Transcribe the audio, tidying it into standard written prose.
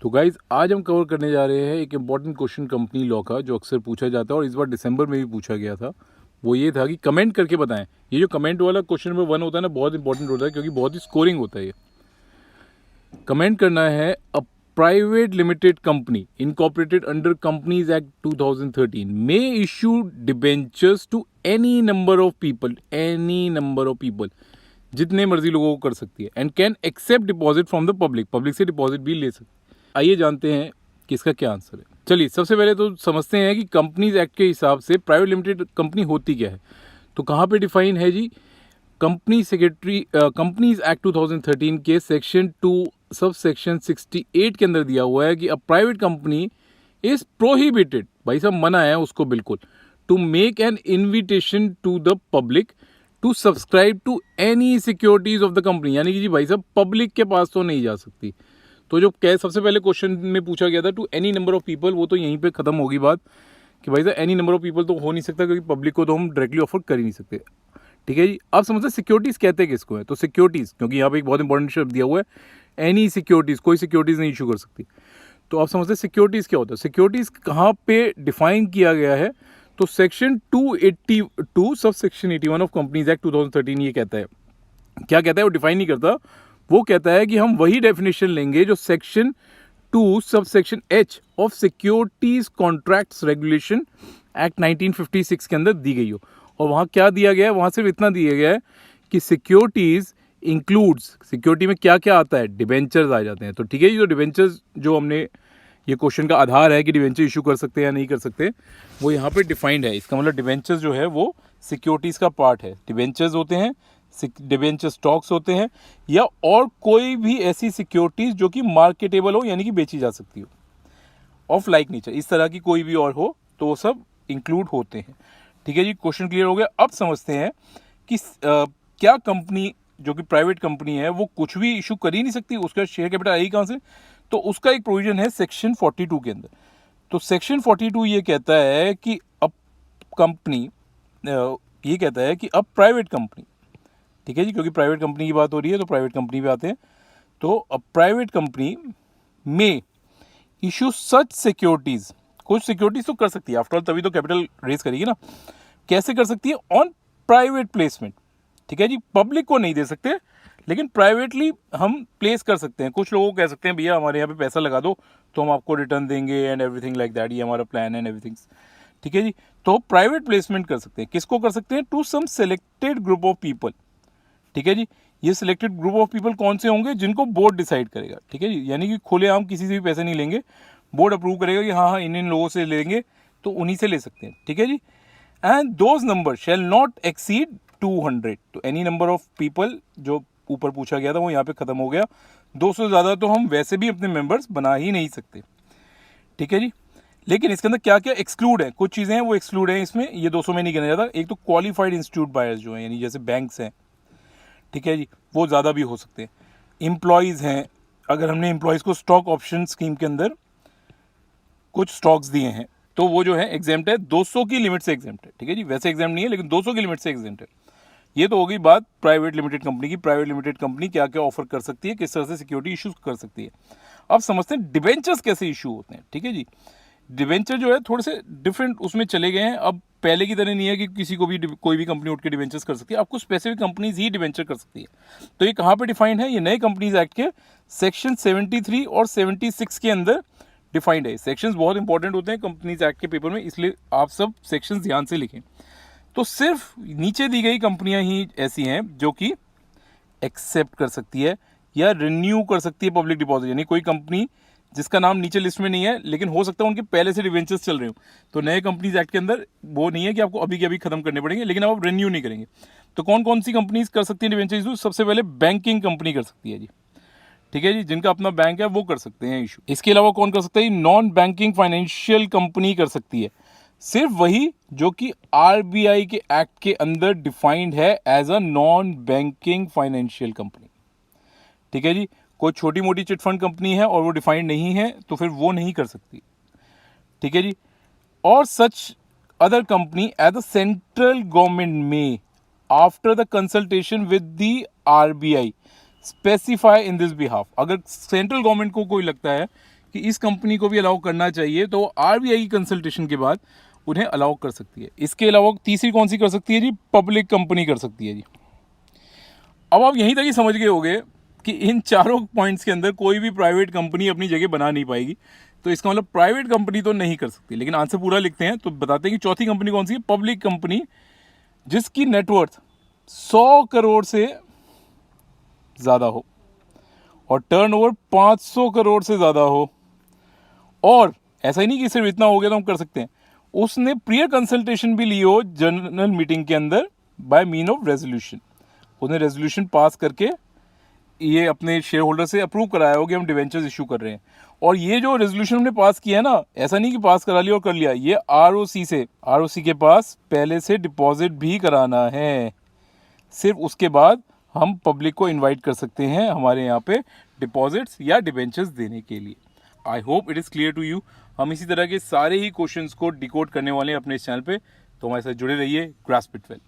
तो गाइज आज हम कवर करने जा रहे हैं एक इम्पॉर्टेंट क्वेश्चन कंपनी लॉ का, जो अक्सर पूछा जाता है और इस बार दिसंबर में भी पूछा गया था। वो ये था कि कमेंट करके बताएं। ये जो कमेंट वाला क्वेश्चन नंबर 1 होता है ना, बहुत इंपॉर्टेंट होता है क्योंकि बहुत ही स्कोरिंग होता है। ये कमेंट करना है, a private limited company incorporated under companies act 2013 may issue debentures to any number of people, जितने मर्जी लोगों को कर सकती है, and can accept deposit from the public से डिपॉजिट भी ले सकती है। आइए जानते हैं कि इसका क्या आंसर है। चलिए सबसे पहले तो समझते हैं कि कंपनीज एक्ट के हिसाब से प्राइवेट लिमिटेड कंपनी होती क्या है। तो कहाँ पे डिफाइन है जी? कंपनीज एक्ट 2013 के सेक्शन 2 सब सेक्शन 68 के अंदर दिया हुआ है कि a private company is prohibited, भाई साहब मना है उसको बिल्कुल, to make an invitation to the public to subscribe to any securities of the company. यानी कि जी भाई साहब पब्लिक के पास तो नहीं जा सकती। तो जो सबसे पहले क्वेश्चन में पूछा गया था to any number of people, वो तो यहीं पे खत्म होगी बात कि भाई साहब एनी नंबर ऑफ पीपल तो हो नहीं सकता क्योंकि पब्लिक को तो हम डायरेक्टली ऑफर कर ही नहीं सकते। ठीक है जी। अब समझते सिक्योरिटीज़ कहते हैं किसको है। तो सिक्योरिटीज़, क्योंकि यहाँ पे एक बहुत इंपॉर्टेंट शब्द दिया हुआ है, एनी सिक्योरिटीज़, कोई सिक्योरिटीज़ नहीं इशू कर सकती। तो आप समझते सिक्योरिटीज़ क्या होता है। सिक्योरिटीज़ कहाँ पे डिफाइन किया गया है? तो section 282 sub section 81 of companies act 2013 ये कहता है। क्या कहता है? वो डिफाइन नहीं करता, वो कहता है कि हम वही डेफिनेशन लेंगे जो section 2 sub section H of securities contracts regulation act 1956 के अंदर दी गई हो। और वहाँ क्या दिया गया है? वहाँ सिर्फ इतना दिया गया है कि सिक्योरिटीज इंक्लूड्स, सिक्योरिटी में क्या क्या आता है? डिबेंचर्स आ जाते हैं। तो ठीक है, ये जो डिबेंचर्स जो हमने, ये क्वेश्चन का आधार है कि डिबेंचर इशू कर सकते हैं या नहीं कर सकते, वो यहाँ पे डिफाइंड है। इसका मतलब डिबेंचर्स जो है वो सिक्योरिटीज़ का पार्ट है। डिबेंचर्स होते हैं, डिबेंचर स्टॉक्स होते हैं, या और कोई भी ऐसी सिक्योरिटीज जो कि मार्केटेबल हो, यानी कि बेची जा सकती हो, ऑफ लाइक नेचर, इस तरह की कोई भी और हो, तो वो सब इंक्लूड होते हैं। ठीक है जी, क्वेश्चन क्लियर हो गया। अब समझते हैं कि क्या कंपनी जो कि प्राइवेट कंपनी है वो कुछ भी इशू कर ही नहीं सकती, उसका शेयर कैपिटल आई कहाँ से? तो उसका एक प्रोविजन है सेक्शन 42 के अंदर। तो सेक्शन 42 ये कहता है कि अब कंपनी, ये कहता है कि अब प्राइवेट कंपनी, ठीक है जी, क्योंकि प्राइवेट कंपनी की बात हो रही है तो प्राइवेट कंपनी पे आते हैं। तो अब प्राइवेट कंपनी में इशू सच सिक्योरिटीज, कुछ सिक्योरिटीज तो कर सकती है, आफ्टर ऑल तभी तो कैपिटल रेज करेगी ना। कैसे कर सकती है? On private placement. ठीक है जी, पब्लिक को नहीं दे सकते, लेकिन प्राइवेटली हम प्लेस कर सकते हैं। कुछ लोगों को कह सकते हैं भैया हमारे यहाँ पे पैसा लगा दो तो हम आपको रिटर्न देंगे एंड एवरीथिंग लाइक दैट, ये हमारा प्लान एंड एवरीथिंग। ठीक है जी, तो प्राइवेट प्लेसमेंट कर सकते हैं। किसको कर सकते हैं? To some selected group of people. ठीक है जी, ये सिलेक्टेड ग्रुप ऑफ पीपल कौन से होंगे? जिनको बोर्ड डिसाइड करेगा। ठीक है जी, यानी कि खुलेआम किसी से भी पैसे नहीं लेंगे, बोर्ड अप्रूव करेगा कि हाँ हाँ इन लोगों से लेंगे तो उन्हीं से ले सकते हैं। ठीक है जी, and those number shall not exceed 200। तो एनी नंबर ऑफ पीपल जो ऊपर पूछा गया था वो यहाँ पे खत्म हो गया। 200 से ज़्यादा तो हम वैसे भी अपने मेंबर्स बना ही नहीं सकते। ठीक है जी, लेकिन इसके अंदर क्या क्या एक्सक्लूड है? कुछ चीज़ें हैं वो एक्सक्लूड हैं इसमें, ये 200 में नहीं गिना जाता। एक तो क्वालिफाइड इंस्टीट्यूट बायर्स जो हैं, यानी जैसे बैंक्स हैं, ठीक है जी, वो ज़्यादा भी हो सकते हैं। एम्प्लॉयज़ हैं, अगर हमने एम्प्लॉयज़ को स्टॉक ऑप्शन स्कीम के अंदर कुछ स्टॉक्स दिए हैं तो वो जो है एग्जेम्प्ट है, 200 की लिमिट से एग्जेम्प्ट है। ठीक है जी, वैसे एग्जाम नहीं है लेकिन 200 की लिमिट से एग्जेम्प्ट है। ये तो हो गई बात प्राइवेट लिमिटेड कंपनी की। प्राइवेट लिमिटेड कंपनी क्या क्या ऑफर कर सकती है, किस तरह से सिक्योरिटी इशू कर सकती है। अब समझते हैं डिबेंचर्स कैसे इशू होते हैं। ठीक है जी, डिबेंचर जो है थोड़े से डिफरेंट उसमें चले गए हैं। अब पहले की तरह नहीं है कि किसी को भी कोई भी कंपनी उठ के डिबेंचर्स कर सकती है, आपको स्पेसिफिक कंपनीज ही डिबेंचर कर सकती है। तो ये कहाँ पे डिफाइंड है? ये नए कंपनीज एक्ट के सेक्शन 73 और 76 के अंदर डिफाइंड है। सेक्शंस बहुत इंपॉर्टेंट होते हैं कंपनीज एक्ट के पेपर में, इसलिए आप सब सेक्शंस ध्यान से लिखें। तो सिर्फ नीचे दी गई कंपनियां ही ऐसी हैं जो कि एक्सेप्ट कर सकती है या रिन्यू कर सकती है पब्लिक डिपॉजिट। यानी कोई कंपनी जिसका नाम नीचे लिस्ट में नहीं है लेकिन हो सकता है उनके पहले से डिवेंचर्स चल रहे हो, तो नए कंपनीज एक्ट के अंदर वो नहीं है कि आपको अभी के अभी खत्म करने पड़ेंगे, लेकिन आप रिन्यू नहीं करेंगे। तो कौन कौन सी कंपनीज कर सकती है डिवेंचर इशू? सबसे पहले बैंकिंग कंपनी कर सकती है जी। ठीक है जी, जिनका अपना बैंक है वो कर सकते हैं इशू। इसके अलावा कौन कर सकता है? नॉन बैंकिंग फाइनेंशियल कंपनी कर सकती है, सिर्फ वही जो कि आरबीआई के एक्ट के अंदर डिफाइंड है as a non banking financial company. ठीक है जी, कोई छोटी मोटी चिट फंड कंपनी है और वो डिफाइंड नहीं है तो फिर वो नहीं कर सकती। ठीक है जी, और such other company at the central government में after the consultation with the RBI specify in this behalf. अगर सेंट्रल गवर्नमेंट को कोई लगता है कि इस कंपनी को भी अलाउ करना चाहिए, तो आरबीआई की कंसल्टेशन के बाद उन्हें अलाउ कर सकती है। इसके अलावा तीसरी कौन सी कर सकती है जी? पब्लिक कंपनी कर सकती है जी। अब आप यहीं तक ही समझ गए होंगे कि इन चारों पॉइंट्स के अंदर कोई भी प्राइवेट कंपनी अपनी जगह बना नहीं पाएगी, तो इसका मतलब प्राइवेट कंपनी तो नहीं कर सकती। लेकिन आंसर पूरा लिखते हैं तो बताते हैं कि चौथी कंपनी कौन सी है? पब्लिक कंपनी, जिसकी नेटवर्थ 100 करोड़ से ज़्यादा हो और टर्नओवर 500 करोड़ से ज़्यादा हो, और ऐसा ही नहीं कि सिर्फ इतना हो गया तो हम कर सकते हैं, उसने प्रियर कंसल्टेशन भी ली हो जनरल मीटिंग के अंदर बाय मीन ऑफ रेजोल्यूशन। उसने रेजोल्यूशन पास करके ये अपने शेयर होल्डर से अप्रूव कराया हो कि हम डिवेंचर्स इशू कर रहे हैं। और ये जो रेजोल्यूशन हमने पास किया है ना, ऐसा नहीं कि पास करा लिया और कर लिया, ये आरओसी के पास पहले से डिपॉजिट भी कराना है। सिर्फ उसके बाद हम पब्लिक को इनवाइट कर सकते हैं हमारे यहाँ पे डिपॉजिट्स या डिवेंचर्स देने के लिए। I hope it is clear to you. हम इसी तरह के सारे ही क्वेश्चंस को डिकोड करने वाले हैं अपने इस चैनल पे, तो हमारे साथ जुड़े रहिए। Grasp it well.